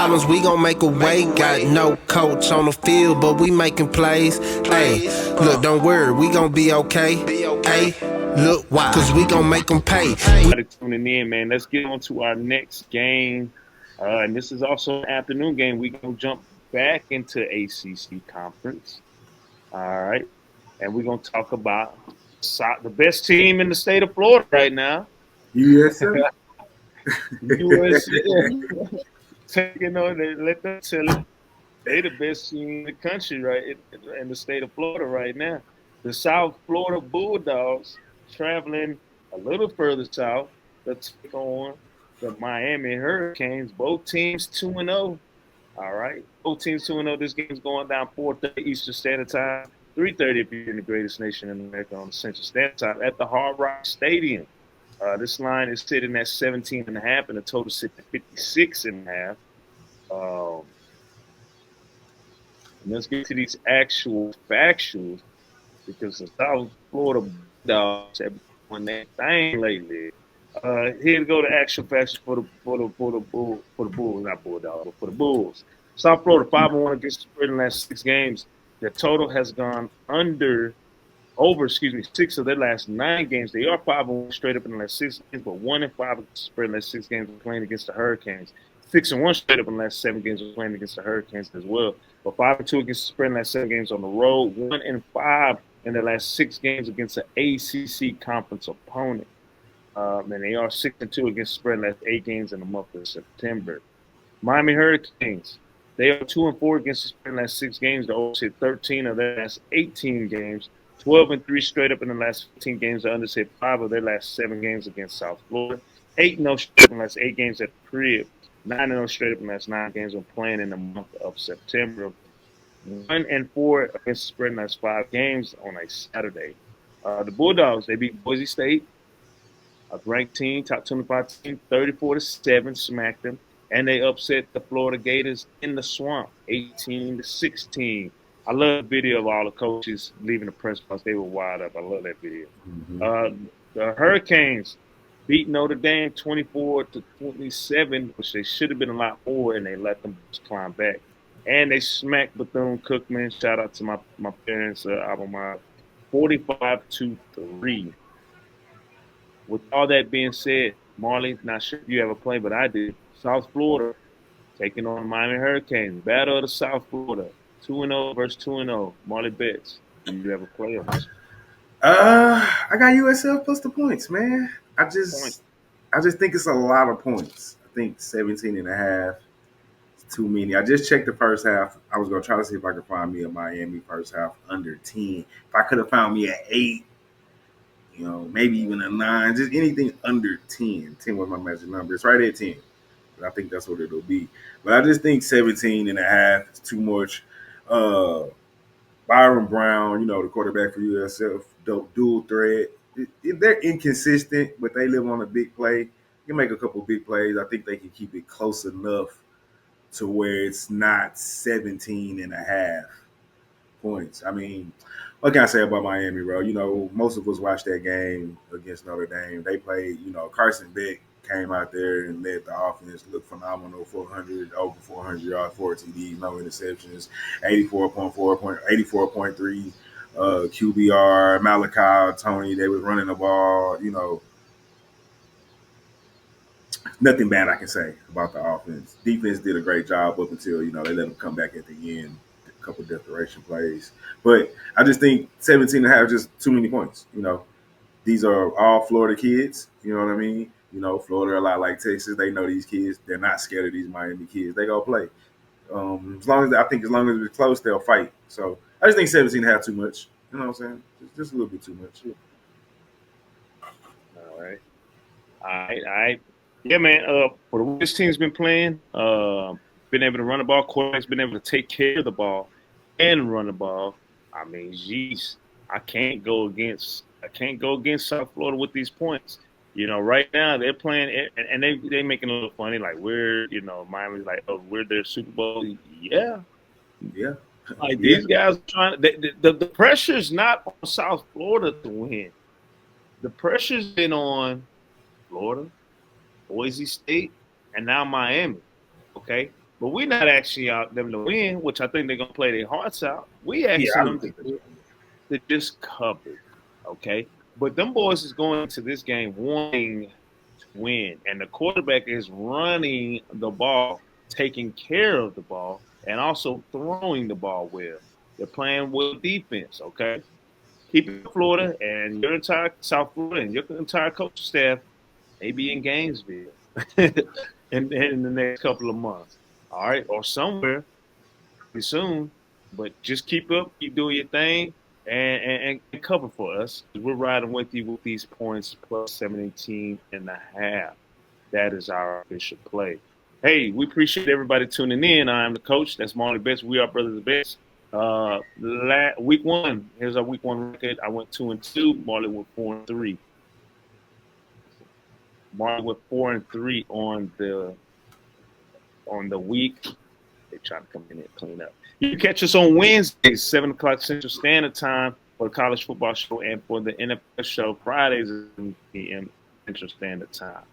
problems, we gon' make a way. Got no coach on the field, but we making plays. Hey, look, don't worry, we gon' be okay. Hey, look, why? Cause we gon' make them pay. Tuning in, man. Let's get on to our next game. And this is also an afternoon game. We're going to jump back into ACC conference. All right. And we're going to talk about the best team in the state of Florida right now. USF. USF. Taking on, let them tell it. They the best team in the country, right, in the state of Florida right now. The South Florida Bulldogs traveling a little further south to take on the Miami Hurricanes. Both teams 2-0. All right, both teams 2-0. This game's going down 4:30 Eastern Standard Time, 3:30 if you're in the greatest nation in America on the Central Standard Time at the Hard Rock Stadium. This line is sitting at 17.5, and the total sits at 56.5. And let's get to these actual factuals because the South Florida Bulldogs have been doing that thing lately. Here to go to actual factuals for the Bulls, not Bulldogs, but for the Bulls. South Florida 5-1 against the spread in the last 6 games. Their total has gone over 6 of their last 9 games. They are 5-1 straight up in the last 6 games, but 1-5 against the spread in the last 6 games playing against the Hurricanes. 6-1 straight up in the last 7 games playing against the Hurricanes as well. But 5-2 against the spread in the last 7 games on the road. 1-5 in the last 6 games against an ACC conference opponent. And they are 6-2 against the spread in the last 8 games in the month of September. Miami Hurricanes, they are 2-4 against the spread in the last 6 games. They also hit 13 of their last 18 games. 12-3 straight up in the last 15 games. They underhit 5 of their last 7 games against South Florida. 8-0 straight up in the last 8 games at the crib. 9-0 straight up in the last 9 games when playing in the month of September. 1-4 against the spread in the last 5 games on a Saturday. The Bulldogs, they beat Boise State, a ranked team, top 25 team, 34-7, smacked them. And they upset the Florida Gators in the swamp, 18-16. I love the video of all the coaches leaving the press box. They were wired up. I love that video. Mm-hmm. The Hurricanes beat Notre Dame 24-27, which they should have been a lot more, and they let them climb back. And they smacked Bethune-Cookman. Shout out to my parents, Alabama, 45-3. With all that being said, Marley, not sure if you ever played, but I did. South Florida taking on Miami Hurricanes. Battle of the South Florida. 2-0 versus 2-0. Marley bets. Do you ever play on this? I got USF plus the points, man. I just think it's a lot of points. I think 17.5 is too many. I just checked the first half. I was gonna try to see if I could find me a Miami first half under 10. If I could have found me an 8, maybe even a 9, just anything under 10. 10 was my magic number. It's right at 10. But I think that's what it'll be. But I just think 17.5 is too much. Byron Brown, the quarterback for USF, dual threat. They're inconsistent, but they live on a big play. You can make a couple big plays. I think they can keep it close enough to where it's not 17.5 points. I mean, what can I say about Miami, bro? Most of us watched that game against Notre Dame. They played, Carson Beck came out there and led the offense, looked phenomenal, over 400 yards, 4 TDs, no interceptions, 84.3 QBR, Malachi, Tony, they was running the ball, nothing bad I can say about the offense. Defense did a great job up until, they let them come back at the end, a couple desperation plays. But I just think 17.5 is just too many points, These are all Florida kids, you know what I mean? Florida a lot like Texas. They know these kids. They're not scared of these Miami kids. They go play. As long as it's close, they'll fight. So I just think 17.5 too much. You know what I'm saying? Just a little bit too much. All right. Yeah, man. For the way this team's been playing, been able to run the ball. Quarterback's been able to take care of the ball and run the ball. I mean, geez, I can't go against South Florida with these points. Right now they're playing and they making it a little funny, like we're, Miami's like, oh, we're their Super Bowl. Yeah. Like these guys are trying. The pressure's not on South Florida to win. The pressure's been on Florida, Boise State, and now Miami. Okay, But we're not asking them to win, which I think they're gonna play their hearts out. We Yeah, asking I them think to just cover, okay? But them boys is going to this game wanting to win, and the quarterback is running the ball, taking care of the ball, and also throwing the ball well. They're playing well defense, okay? Keep it in Florida, and your entire South Florida and your entire coaching staff may be in Gainesville in the next couple of months, all right, or somewhere pretty soon. But just keep up, keep doing your thing, and cover for us. We're riding with you with these points plus 17.5. That is our official play. Hey, we appreciate everybody tuning in. I am the coach. That's Marley Bets. We are Brothers N Bets. Week one. Here's our week one record. I went 2-2. Marley went 4-3. Marley went 4-3 on the week. They try to come in and clean up. You can catch us on Wednesdays, 7 o'clock Central Standard Time for the college football show, and for the NFL show Fridays at 7 p.m. Central Standard Time.